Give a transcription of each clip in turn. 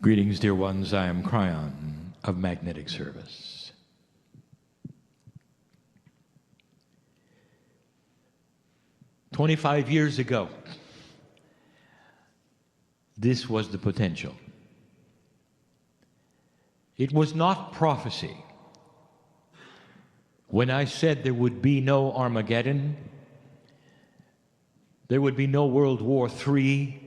Greetings, dear ones. I am Kryon of Magnetic Service. "25 years ago, this was the potential. It was not prophecy. When I said there would be no Armageddon, there would be no World War III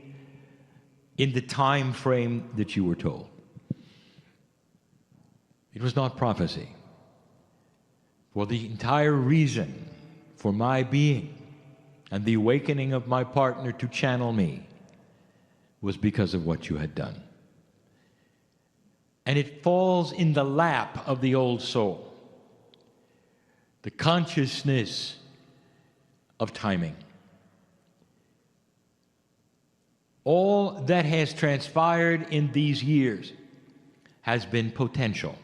in the time frame that you were told. It was not prophecy. For the entire reason for my being and the awakening of my partner to channel me was because of what you had done. And it falls in the lap of the old soul, the consciousness of timing. All that has transpired in these years has been potential.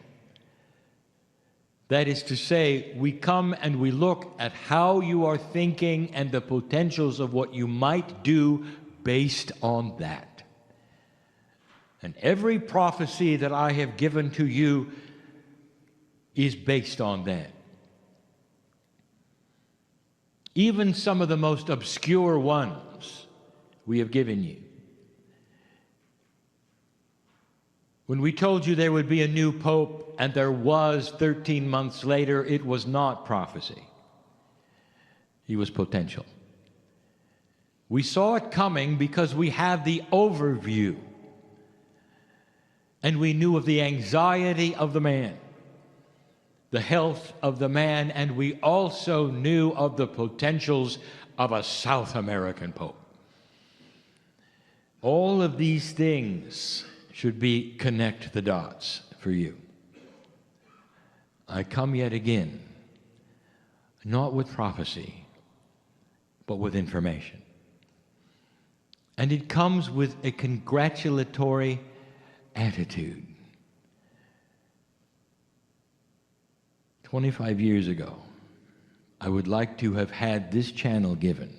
That is to say, we come and we look at how you are thinking and the potentials of what you might do based on that. And every prophecy that I have given to you is based on that. Even some of the most obscure ones we have given you. When we told you there would be a new pope, and there was 13 months later, it was not prophecy. It was potential. We saw it coming because we had the overview. And we knew of the anxiety of the man, the health of the man, and we also knew of the potentials of a South American pope. All of these things should be connect the dots for you. I come yet again, not with prophecy, but with information. And it comes with a congratulatory attitude. 25 years ago, I would like to have had this channel given,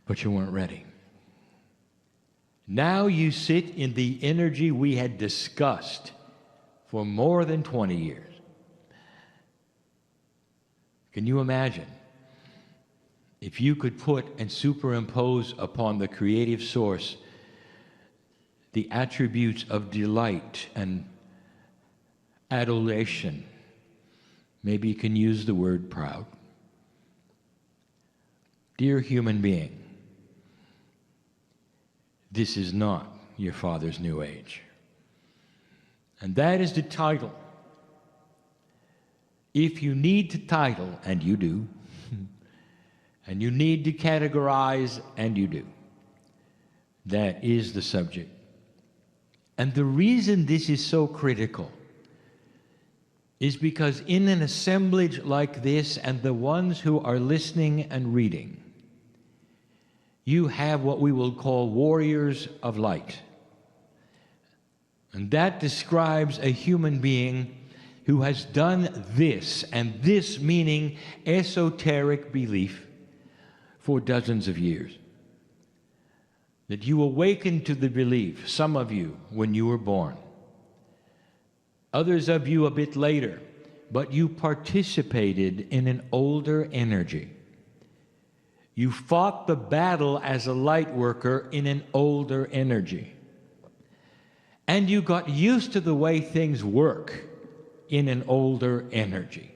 but you weren't ready. Now you sit in the energy we had discussed for more than 20 years. Can you imagine if you could put and superimpose upon the creative source the attributes of delight and adulation? Maybe you can use the word proud. Dear human being, this is not your father's new age. And that is the title. If you need to title, and you do, and you need to categorize, and you do, that is the subject. And the reason this is so critical is because in an assemblage like this, and the ones who are listening and reading, you have what we will call warriors of light. And that describes a human being who has done this, and this meaning esoteric belief, for dozens of years. That you awakened to the belief, some of you, when you were born. Others of you a bit later, but you participated in an older energy. You fought the battle as a light worker in an older energy. And you got used to the way things work in an older energy.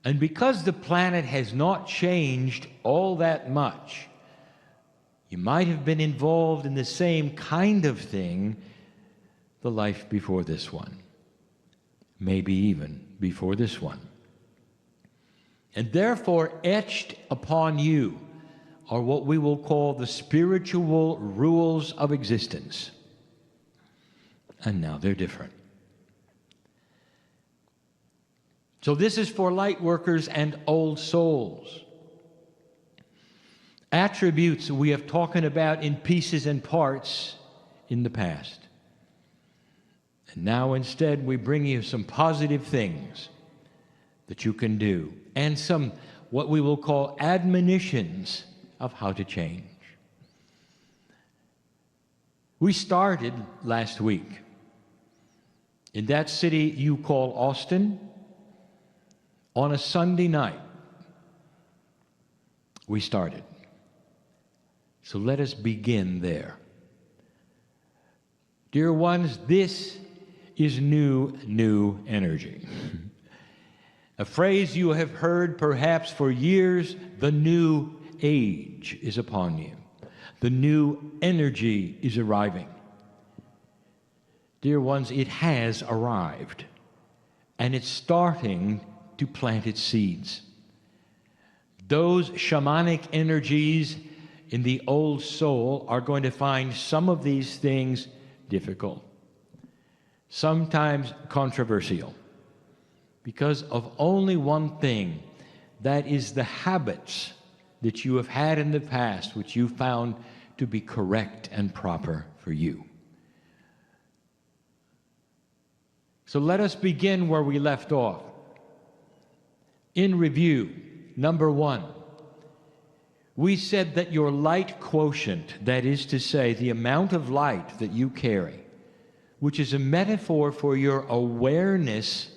And because the planet has not changed all that much, you might have been involved in the same kind of thing the life before this one. Maybe even before this one. And therefore, etched upon you are what we will call the spiritual rules of existence. And now they're different. So this is for light workers and old souls. Attributes we have talked about in pieces and parts in the past. And now instead we bring you some positive things that you can do, and some what we will call admonitions of how to change. We started last week in that city you call Austin on a Sunday night. We started. So let us begin there. Dear ones, this is new energy. A phrase you have heard perhaps for years, the new age is upon you. The new energy is arriving. Dear ones, it has arrived, and it's starting to plant its seeds. Those shamanic energies in the old soul are going to find some of these things difficult, sometimes controversial, because of only one thing, that is the habits that you have had in the past, which you found to be correct and proper for you. So let us begin where we left off. In review, number 1, we said that your light quotient, that is to say, the amount of light that you carry, which is a metaphor for your awareness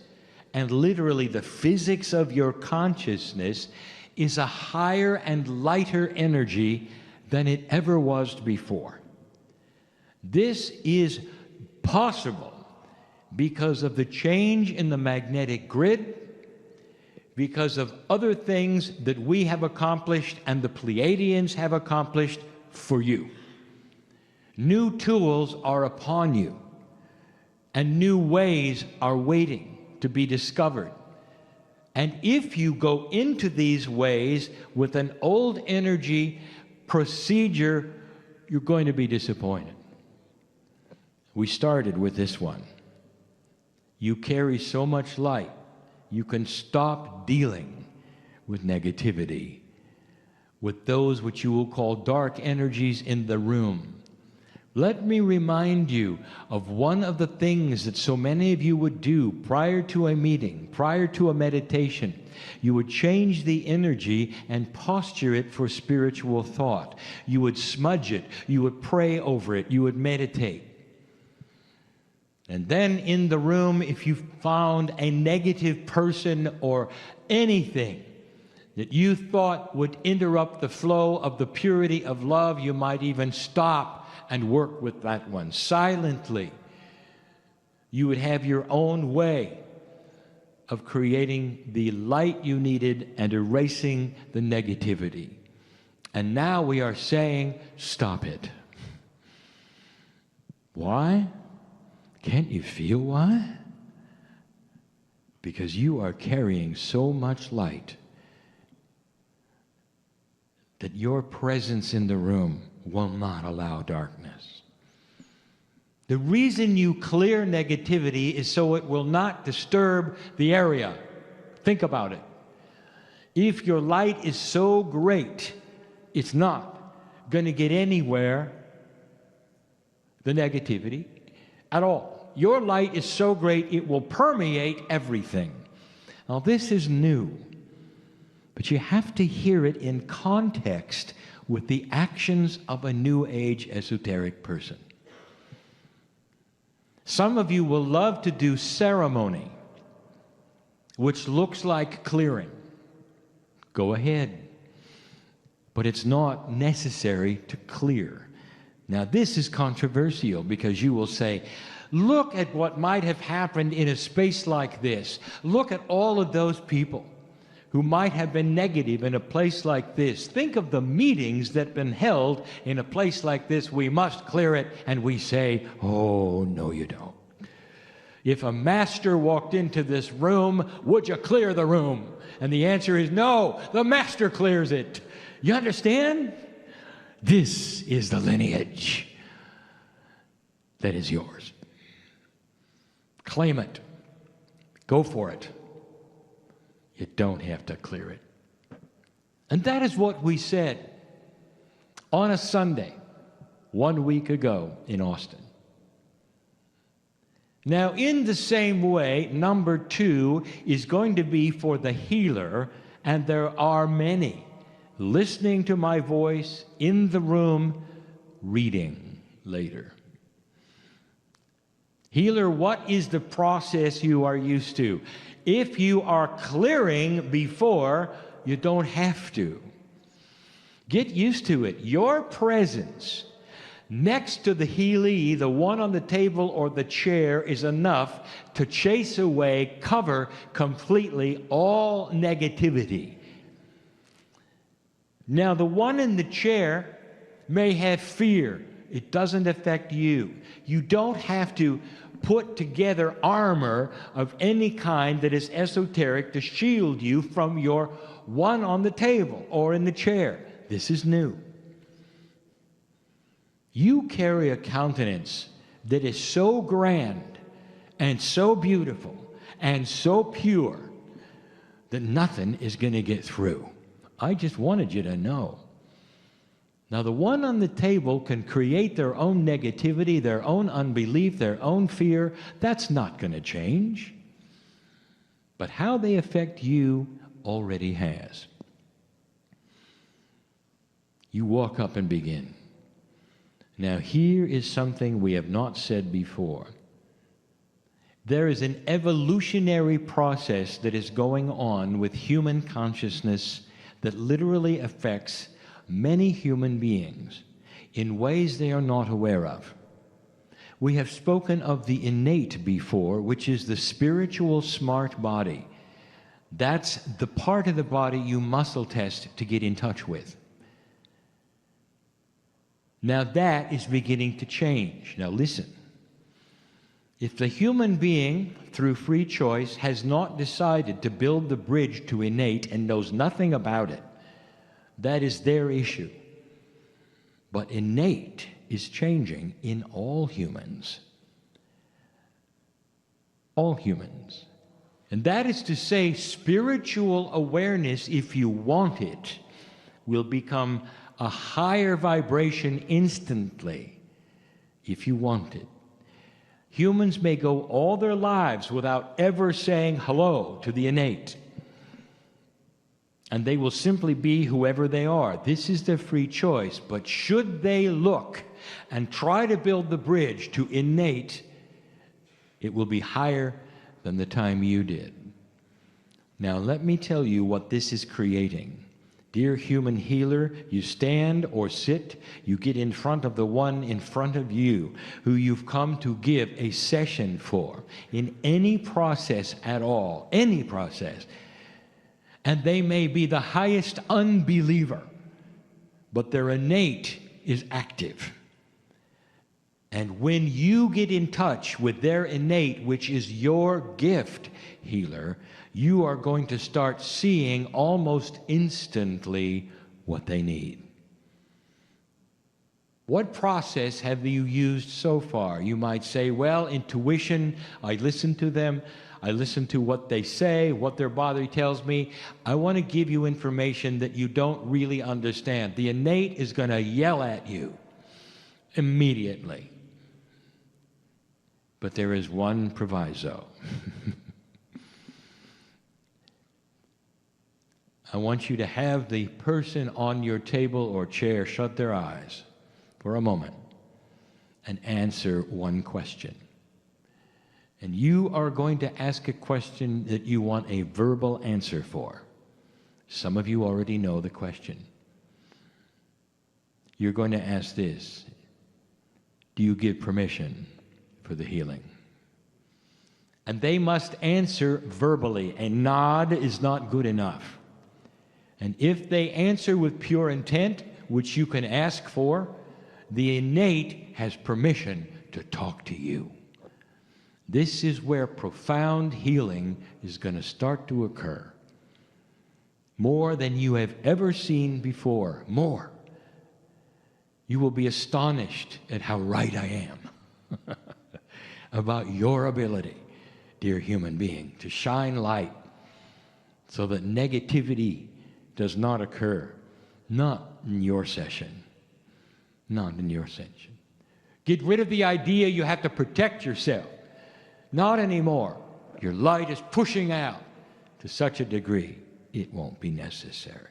and literally the physics of your consciousness, is a higher and lighter energy than it ever was before. This is possible because of the change in the magnetic grid, because of other things that we have accomplished and the Pleiadians have accomplished for you. New tools are upon you, and new ways are waiting to be discovered. And if you go into these ways with an old energy procedure, you're going to be disappointed. We started with this one. You carry so much light, you can stop dealing with negativity, with those which you will call dark energies in the room. Let me remind you of one of the things that so many of you would do prior to a meeting, prior to a meditation. You would change the energy and posture it for spiritual thought. You would smudge it, you would pray over it, you would meditate. And then in the room, if you found a negative person or anything that you thought would interrupt the flow of the purity of love, you might even stop and work with that one silently. You would have your own way of creating the light you needed and erasing the negativity. And now we are saying, stop it. Why? Can't you feel why? Because you are carrying so much light that your presence in the room will not allow darkness. The reason you clear negativity is so it will not disturb the area. Think about it. If your light is so great, it's not going to get anywhere, the negativity, at all. Your light is so great, it will permeate everything. Now, this is new, but you have to hear it in context with the actions of a New Age esoteric person. Some of you will love to do ceremony, which looks like clearing. Go ahead. But it's not necessary to clear. Now, this is controversial because you will say, look at what might have happened in a space like this. Look at all of those people who might have been negative in a place like this. Think of the meetings that have been held in a place like this. We must clear it. And we say, oh, no, you don't. If a master walked into this room, would you clear the room? And the answer is no, the master clears it. You understand? This is the lineage that is yours. Claim it. Go for it. You don't have to clear it. And that is what we said on a Sunday 1 week ago in Austin. Now, in the same way, number 2 is going to be for the healer, and there are many listening to my voice in the room, reading later. Healer, what is the process you are used to? If you are clearing before, you don't have to. Get used to it. Your presence next to the Healy, the one on the table or the chair, is enough to chase away, cover completely all negativity. Now, the one in the chair may have fear. It doesn't affect you. You don't have to put together armor of any kind that is esoteric to shield you from your one on the table or in the chair. This is new. You carry a countenance that is so grand and so beautiful and so pure that nothing is going to get through. I just wanted you to know. Now, the one on the table can create their own negativity, their own unbelief, their own fear. That's not going to change. But how they affect you already has. You walk up and begin. Now, here is something we have not said before. There is an evolutionary process that is going on with human consciousness that literally affects many human beings in ways they are not aware of. We have spoken of the innate before, which is the spiritual smart body. That's the part of the body you muscle test to get in touch with. Now that is beginning to change. Now listen. If the human being, through free choice, has not decided to build the bridge to innate and knows nothing about it, that is their issue. But innate is changing in all humans. All humans. And that is to say, spiritual awareness, if you want it, will become a higher vibration instantly, if you want it. Humans may go all their lives without ever saying hello to the innate. And they will simply be whoever they are. This is their free choice. But should they look and try to build the bridge to innate, it will be higher than the time you did. Now, let me tell you what this is creating. Dear human healer, you stand or sit, you get in front of the one in front of you who you've come to give a session for in any process at all, any process. And they may be the highest unbeliever, but their innate is active. And when you get in touch with their innate, which is your gift, healer, you are going to start seeing almost instantly what they need. What process have you used so far? You might say, well, intuition, I listen to them, I listen to what they say, what their body tells me. I want to give you information that you don't really understand. The innate is going to yell at you immediately. But there is one proviso. I want you to have the person on your table or chair shut their eyes for a moment and answer one question. And you are going to ask a question that you want a verbal answer for. Some of you already know the question. You're going to ask this: do you give permission for the healing? And they must answer verbally. A nod is not good enough. And if they answer with pure intent, which you can ask for, the innate has permission to talk to you. This is where profound healing is going to start to occur. More than you have ever seen before. More. You will be astonished at how right I am about your ability, dear human being, to shine light so that negativity does not occur. Not in your session. Not in your session. Get rid of the idea you have to protect yourself. Not anymore. Your light is pushing out to such a degree, it won't be necessary.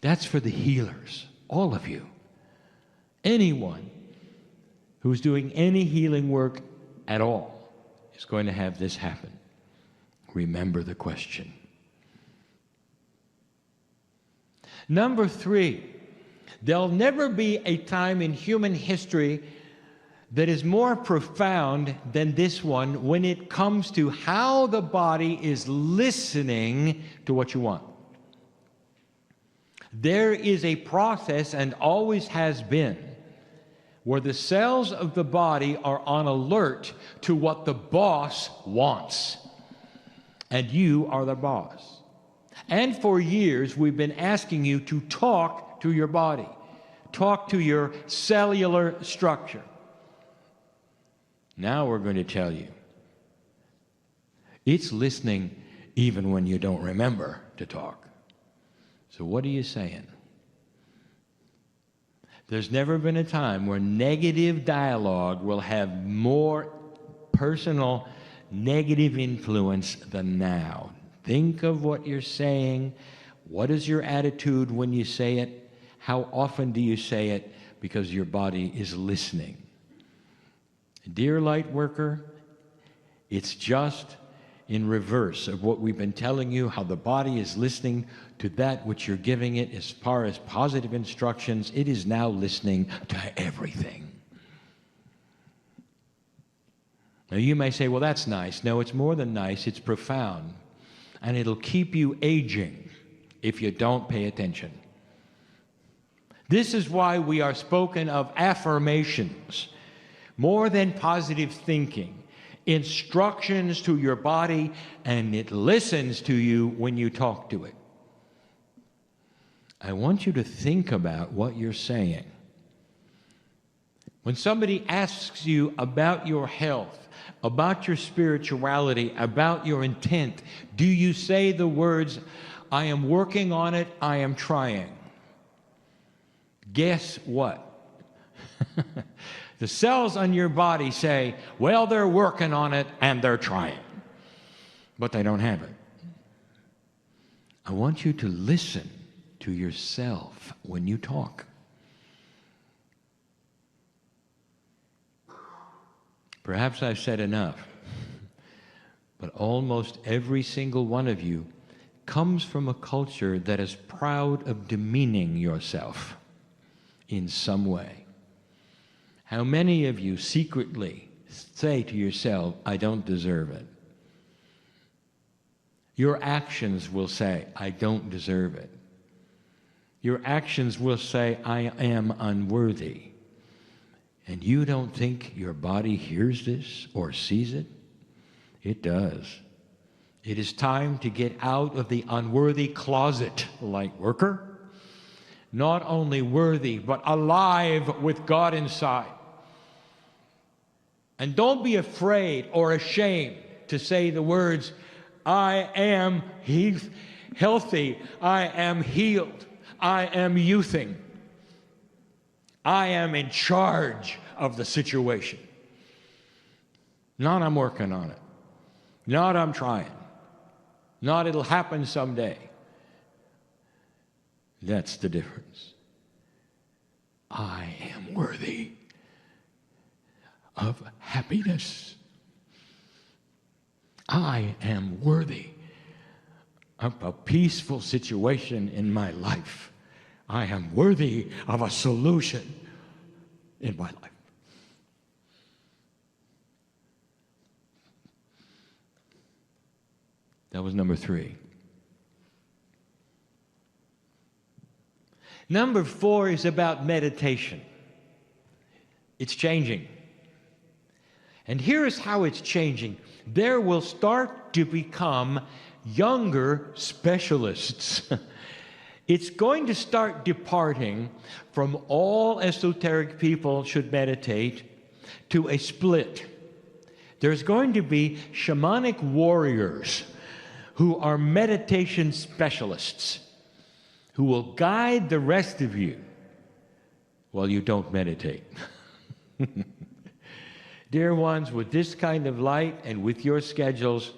That's for the healers, all of you. Anyone who's doing any healing work at all is going to have this happen. Remember the question. Number 3, there'll never be a time in human history that is more profound than this one when it comes to how the body is listening to what you want. There is a process, and always has been, where the cells of the body are on alert to what the boss wants. And you are the boss. And for years, we've been asking you to talk to your body, talk to your cellular structure. Now we're going to tell you, it's listening even when you don't remember to talk. So what are you saying? There's never been a time where negative dialogue will have more personal negative influence than now. Think of what you're saying. What is your attitude when you say it? How often do you say it? Because your body is listening. Dear light worker, it's just in reverse of what we've been telling you, how the body is listening to that which you're giving it as far as positive instructions. It is now listening to everything. Now you may say, well, that's nice. No, it's more than nice. It's profound. And it'll keep you aging if you don't pay attention. This is why we are spoken of affirmations, more than positive thinking. Instructions to your body, and it listens to you when you talk to it. I want you to think about what you're saying. When somebody asks you about your health, about your spirituality, about your intent, do you say the words, I am working on it, I am trying? Guess what? The cells on your body say, well, they're working on it and they're trying, but they don't have it. I want you to listen to yourself when you talk. Perhaps I've said enough, but almost every single one of you comes from a culture that is proud of demeaning yourself in some way. How many of you secretly say to yourself, I don't deserve it? Your actions will say, I don't deserve it. Your actions will say, I am unworthy. And you don't think your body hears this or sees it? It does. It is time to get out of the unworthy closet, light worker. Not only worthy, but alive with God inside. And don't be afraid or ashamed to say the words, I am healthy, I am healed, I am youthing. I am in charge of the situation. Not I'm working on it. Not I'm trying. Not it'll happen someday. That's the difference. I am worthy of happiness. I am worthy of a peaceful situation in my life. I am worthy of a solution in my life. That was number 3. Number 4 is about meditation. It's changing. And here is how it's changing. There will start to become younger specialists. It's going to start departing from all esoteric people should meditate to a split. There's going to be shamanic warriors who are meditation specialists who will guide the rest of you while you don't meditate. Dear ones, with this kind of light and with your schedules,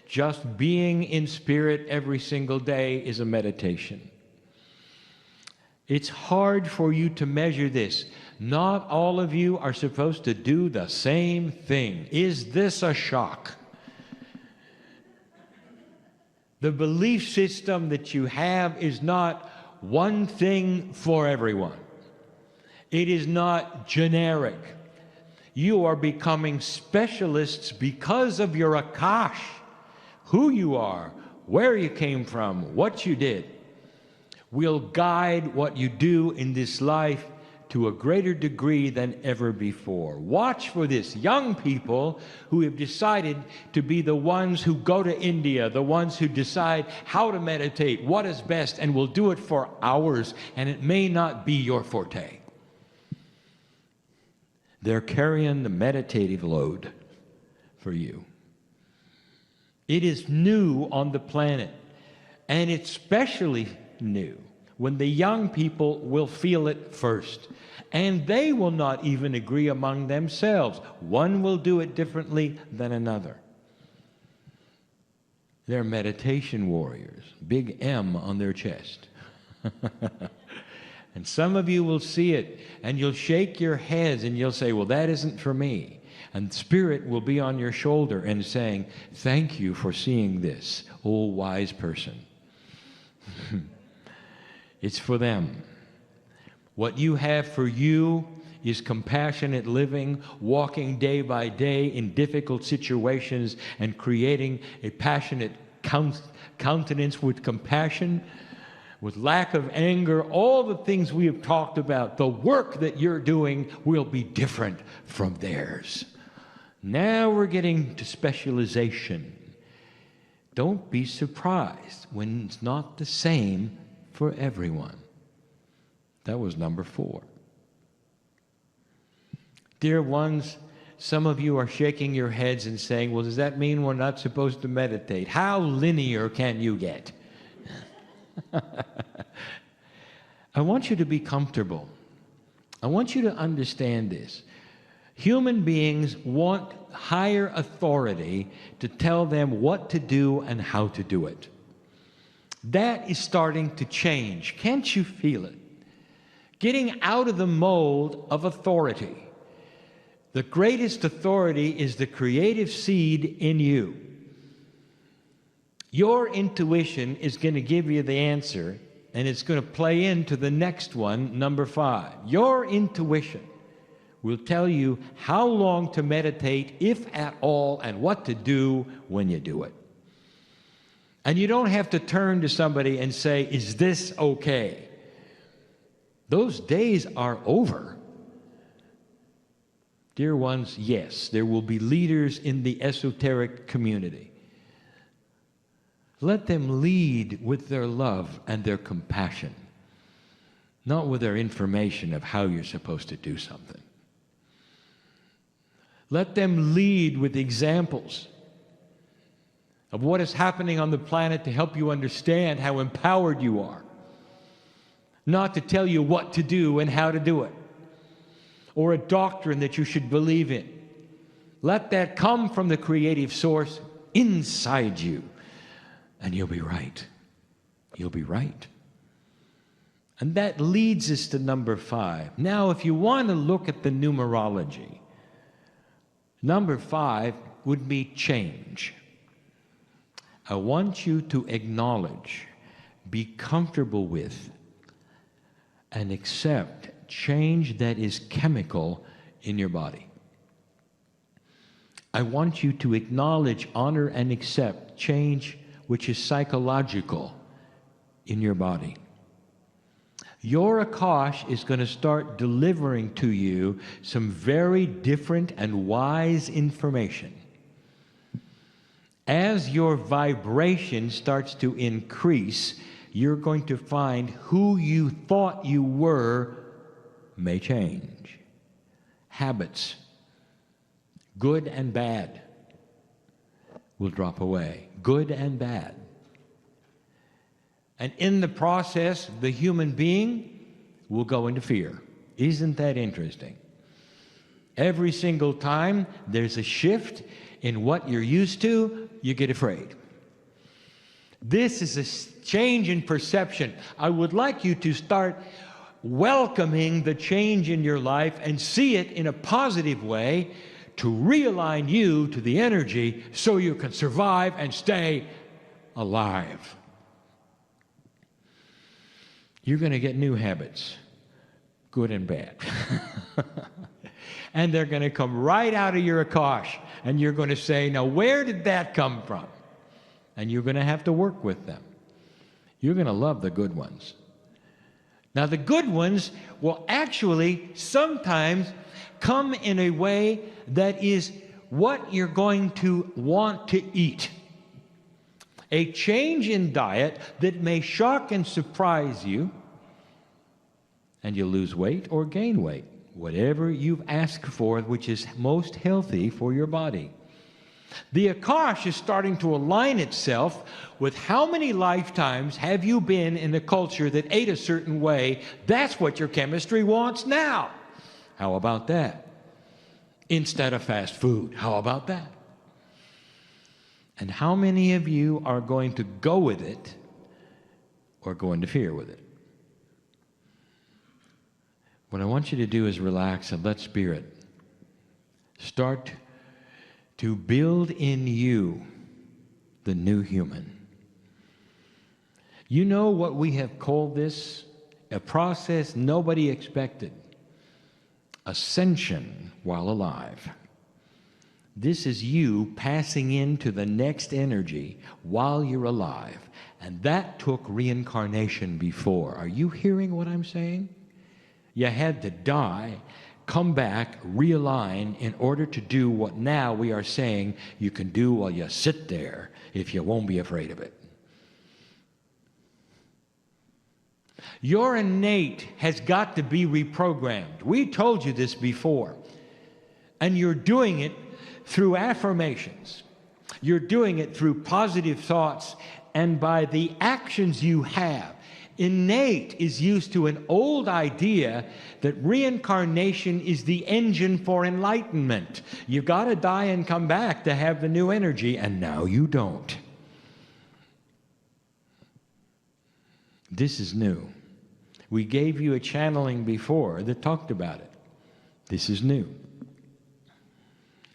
just being in spirit every single day is a meditation. It's hard for you to measure this. Not all of you are supposed to do the same thing. Is this a shock? The belief system that you have is not one thing for everyone. It is not generic. You are becoming specialists because of your akash, who you are, where you came from, what you did, will guide what you do in this life to a greater degree than ever before. Watch for this. Young people who have decided to be the ones who go to India, the ones who decide how to meditate, what is best, and will do it for hours, and it may not be your forte. They're carrying the meditative load for you. It is new on the planet, and it's especially new when the young people will feel it first. And they will not even agree among themselves. One will do it differently than another. They're meditation warriors, big M on their chest. And some of you will see it, and you'll shake your heads, and you'll say, well, that isn't for me. And Spirit will be on your shoulder and saying, thank you for seeing this, oh wise person. It's for them. What you have for you is compassionate living, walking day by day in difficult situations and creating a passionate countenance with compassion, with lack of anger, all the things we have talked about. The work that you're doing will be different from theirs. Now we're getting to specialization. Don't be surprised when it's not the same for everyone. That was number 4. Dear ones, some of you are shaking your heads and saying, well, does that mean we're not supposed to meditate? How linear can you get? I want you to be comfortable. I want you to understand this. Human beings want higher authority to tell them what to do and how to do it. That is starting to change. Can't you feel it? Getting out of the mold of authority. The greatest authority is the creative seed in you. Your intuition is going to give you the answer, and it's going to play into the next one, number 5. Your intuition will tell you how long to meditate, if at all, and what to do when you do it. And you don't have to turn to somebody and say, is this okay? Those days are over. Dear ones, yes, there will be leaders in the esoteric community. Let them lead with their love and their compassion, not with their information of how you're supposed to do something. Let them lead with examples of what is happening on the planet to help you understand how empowered you are. Not to tell you what to do and how to do it, or a doctrine that you should believe in. Let that come from the creative source inside you, and you'll be right. You'll be right. And that leads us to number 5. Now, if you want to look at the numerology, number 5 would be change. I want you to acknowledge, be comfortable with, and accept change that is chemical in your body. I want you to acknowledge, honor, and accept change which is psychological in your body. Your Akash is going to start delivering to you some very different and wise information. As your vibration starts to increase, you're going to find who you thought you were may change. Habits, good and bad, will drop away. Good and bad. And in the process, the human being will go into fear. Isn't that interesting? Every single time there's a shift in what you're used to, you get afraid. This is a change in perception. I would like you to start welcoming the change in your life and see it in a positive way to realign you to the energy so you can survive and stay alive. You're going to get new habits, good and bad. And they're going to come right out of your Akash. And you're going to say, now where did that come from? And you're going to have to work with them. You're going to love the good ones. Now the good ones will actually sometimes come in a way that is what you're going to want to eat. A change in diet that may shock and surprise you, and you lose weight or gain weight, whatever you've asked for, which is most healthy for your body. The Akash is starting to align itself with how many lifetimes have you been in a culture that ate a certain way. That's what your chemistry wants now. How about that? Instead of fast food, how about that? And how many of you are going to go with it or go into fear with it? What I want you to do is relax and let Spirit start to build in you the new human. You know what we have called this? A process nobody expected. Ascension while alive. This is you passing into the next energy while you're alive. And that took reincarnation before. Are you hearing what I'm saying? You had to die, come back, realign in order to do what now we are saying you can do while you sit there if you won't be afraid of it. Your innate has got to be reprogrammed. We told you this before. And you're doing it through affirmations. You're doing it through positive thoughts and by the actions you have. Innate is used to an old idea that reincarnation is the engine for enlightenment. You've got to die and come back to have the new energy, and now you don't. This is new. We gave you a channeling before that talked about it. This is new.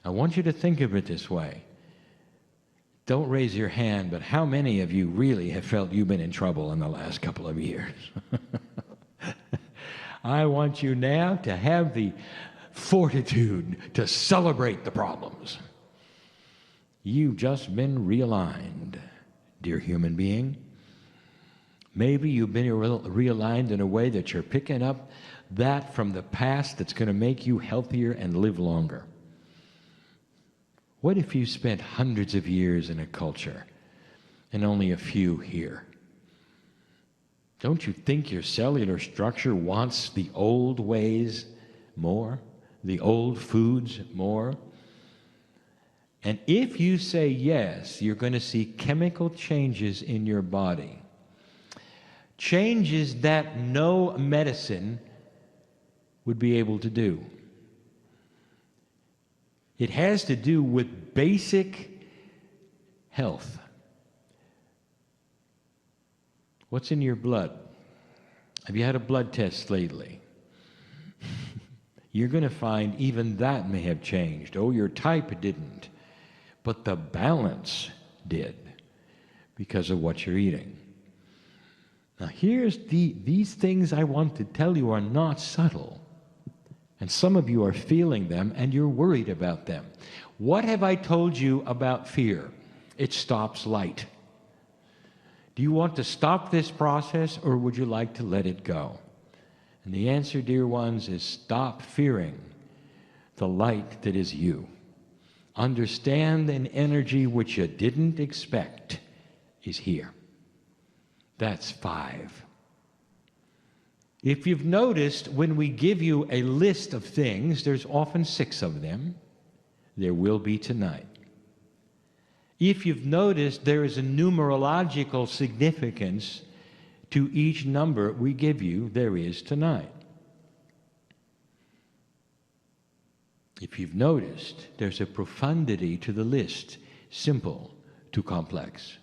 I want you to think of it this way. Don't raise your hand, but how many of you really have felt you've been in trouble in the last couple of years? I want you now to have the fortitude to celebrate the problems. You've just been realigned, dear human being. Maybe you've been realigned in a way that you're picking up that from the past that's going to make you healthier and live longer. What if you spent hundreds of years in a culture and only a few here? Don't you think your cellular structure wants the old ways more, the old foods more? And if you say yes, you're going to see chemical changes in your body. Changes that no medicine would be able to do. It has to do with basic health. What's in your blood? Have you had a blood test lately? You're going to find even that may have changed. Oh, your type didn't, but the balance did because of what you're eating. Now here's these things I want to tell you are not subtle. And some of you are feeling them and you're worried about them. What have I told you about fear? It stops light. Do you want to stop this process or would you like to let it go? And the answer, dear ones, is stop fearing the light that is you. Understand an energy which you didn't expect is here. That's 5. If you've noticed, when we give you a list of things, there's often 6 of them. There will be tonight. If you've noticed, there is a numerological significance to each number we give you, there is tonight. If you've noticed, there's a profundity to the list, simple to complex.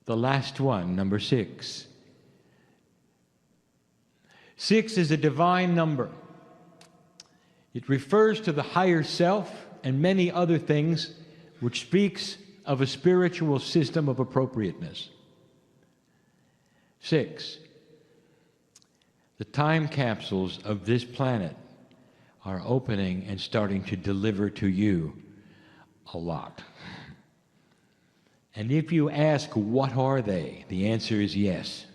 The last one, number 6. 6 is a divine number. It refers to the higher self and many other things, which speaks of a spiritual system of appropriateness. 6. The time capsules of this planet are opening and starting to deliver to you a lot. And if you ask, what are they? The answer is yes.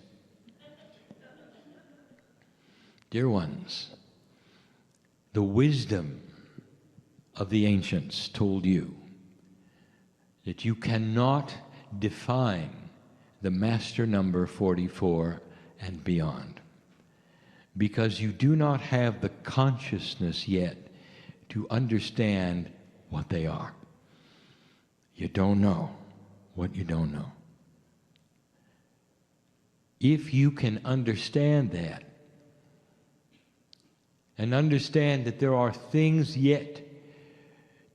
Dear ones, the wisdom of the ancients told you that you cannot define the master number 44 and beyond, because you do not have the consciousness yet to understand what they are. You don't know what you don't know. If you can understand that, and understand that there are things yet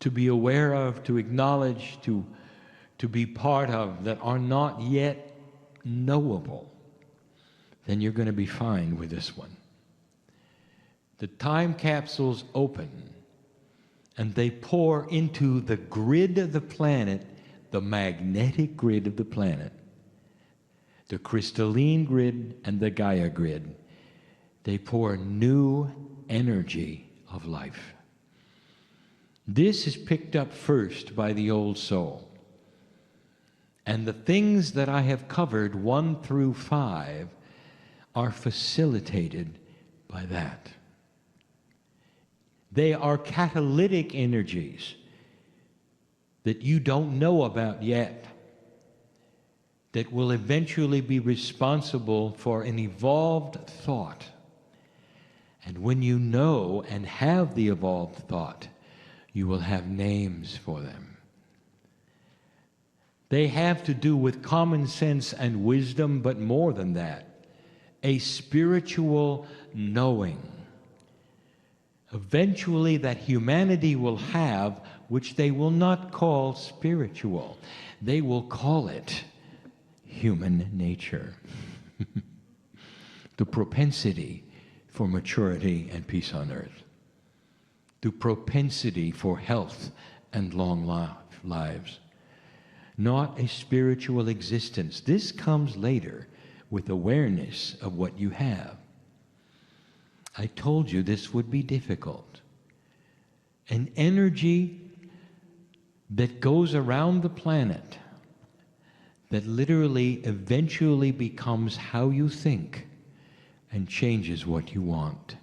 to be aware of, to acknowledge, to be part of, that are not yet knowable, then you're going to be fine with this one. The time capsules open, and they pour into the grid of the planet, the magnetic grid of the planet, the crystalline grid and the Gaia grid. They pour new energy of life. This is picked up first by the old soul. And the things that I have covered, 1 through 5, are facilitated by that. They are catalytic energies that you don't know about yet, that will eventually be responsible for an evolved thought. And when you know and have the evolved thought, you will have names for them. They have to do with common sense and wisdom, but more than that, a spiritual knowing. Eventually that humanity will have, which they will not call spiritual. They will call it human nature. The propensity for maturity and peace on earth. The propensity for health and long lives. Not a spiritual existence. This comes later with awareness of what you have. I told you this would be difficult. An energy that goes around the planet, that literally eventually becomes how you think and changes what you want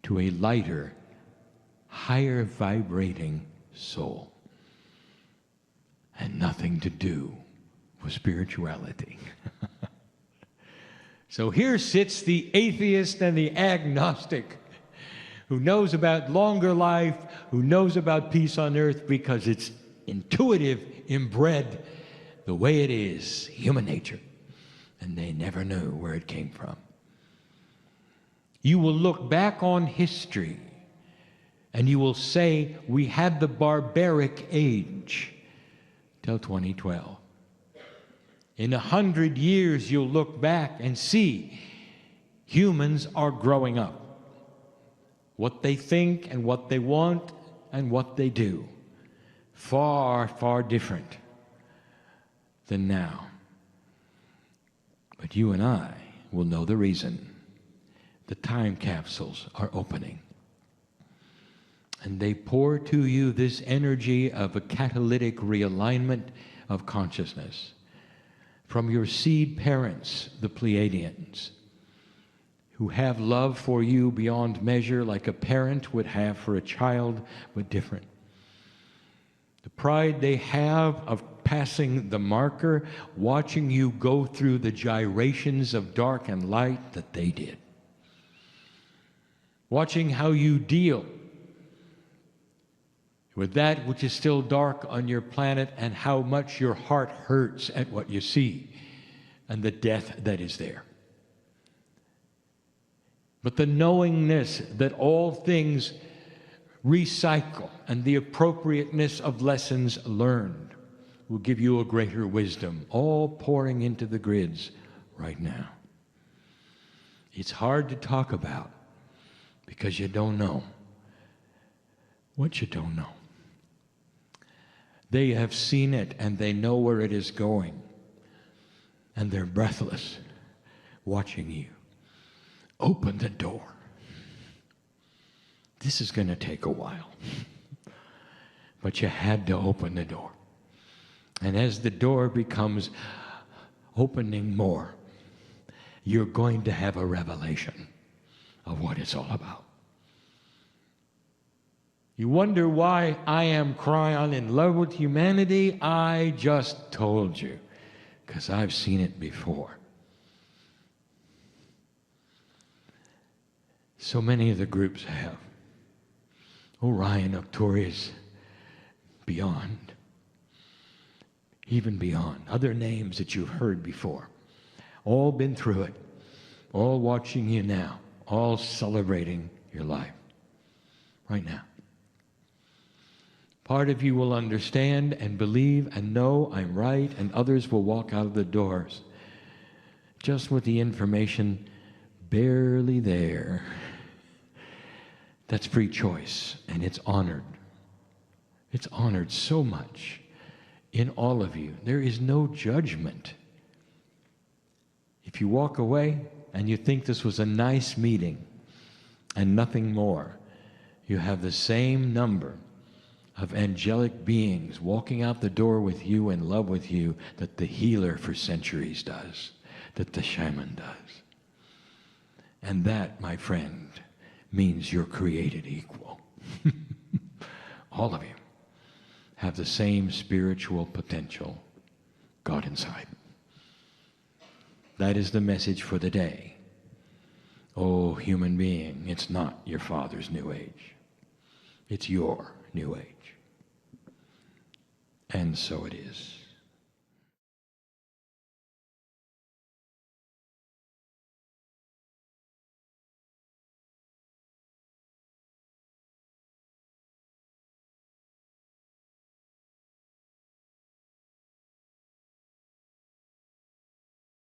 to a lighter, higher vibrating soul. And nothing to do with spirituality. So here sits the atheist and the agnostic, who knows about longer life, who knows about peace on earth because it's intuitive, inbred, the way it is, human nature. And they never knew where it came from. You will look back on history and you will say, we had the barbaric age till 2012. In 100 years, you'll look back and see humans are growing up. What they think and what they want and what they do. Far, far different than now. But you and I will know the reason. The time capsules are opening. And they pour to you this energy of a catalytic realignment of consciousness from your seed parents, the Pleiadians, who have love for you beyond measure like a parent would have for a child, but different. The pride they have of passing the marker, watching you go through the gyrations of dark and light that they did. Watching how you deal with that which is still dark on your planet and how much your heart hurts at what you see and the death that is there. But the knowingness that all things recycle and the appropriateness of lessons learned will give you a greater wisdom, all pouring into the grids right now. It's hard to talk about because you don't know what you don't know. They have seen it and they know where it is going. And they're breathless, watching you. Open the door. This is going to take a while. But you had to open the door. And as the door becomes opening more, you're going to have a revelation of what it's all about. You wonder why I am Kryon in love with humanity? I just told you, because I've seen it before. So many of the groups have. Orion, Arcturus, beyond. Even beyond. Other names that you've heard before. All been through it. All watching you now. All celebrating your life. Right now. Part of you will understand and believe and know I'm right, and others will walk out of the doors just with the information barely there. That's free choice, and it's honored. It's honored so much in all of you. There is no judgment. If you walk away and you think this was a nice meeting and nothing more, you have the same number of angelic beings walking out the door with you in love with you that the healer for centuries does, that the shaman does. And that, my friend, means you're created equal. All of you have the same spiritual potential, God inside. That is the message for the day. Oh, human being, it's not your father's new age. It's your new age. And so it is.